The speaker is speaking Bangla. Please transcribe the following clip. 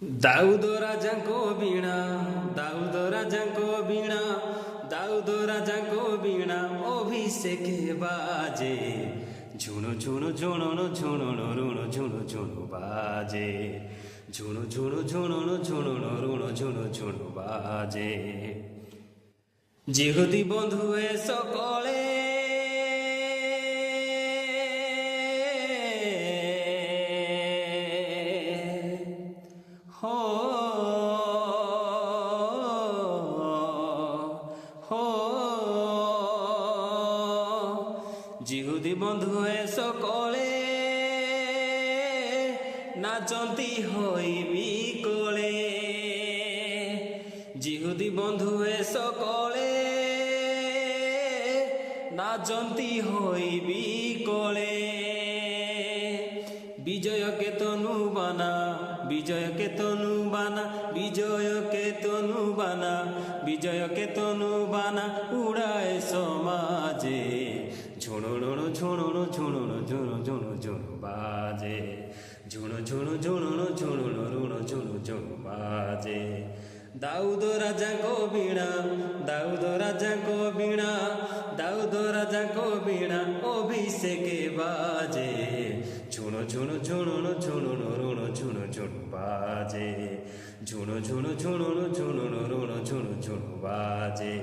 ଦାଉଦ ରାଜାଙ୍କ ବୀଣା, ଦାଉଦ ରାଜାଙ୍କ ବୀଣା, ଦାଉଦ ରାଜାଙ୍କ ବୀଣା ଅଭିଷେକ ବାଜେ। ଝୁଣୁ ଝୁଣୁ ଝୁଣୁଣ ଝୁଣୁଣ ରୁଣ ଝୁଣୁ ଝୁଣୁ ବାଜେ। ଝୁଣୁ ଝୁଣୁ ଝୁଣୁଣ ଝୁଣୁଣ ରୁଣ ଝୁଣୁ ଝୁଣୁ ବାଜେ। যিহুদি বন্ধুয়ে সকলে হো হো যিহুদি বন্ধুয়ে সকলে নাচন্তি হইবি কোলে। যিহুদি বন্ধুয়ে সকলে নাচন্তি হইবি কোলে। বিজয়কে তনু বানা, বিজয়কে তনু বানা, বিজয়কে তনু বানা, বিজয়কে তনু বানা উড়ায় সমাজে। ঝুণুণু ঝুণুণু ঝুণুণু ঝুণু ঝুণু ঝুণু বাজে। ঝুণু ঝুণু ঝুণুণু ঝুণুণু ঝুণু ঝুণু ঝুণু বাজে। দাউদ রাজাଙ୍କ বীণা, দাউদ রাজাଙ୍କ বীণা, দাউদ রাজাଙ୍କ বীণা অভিষেক বাজে। ঝুণু ঝুণু ঝুণুণু ঝুণুণু রুণ ঝুণু ঝুণু বাজে। ঝুণু ঝুণু ঝুণুণু ঝুণুণু রুণ ঝুণু ঝুণু বাজে।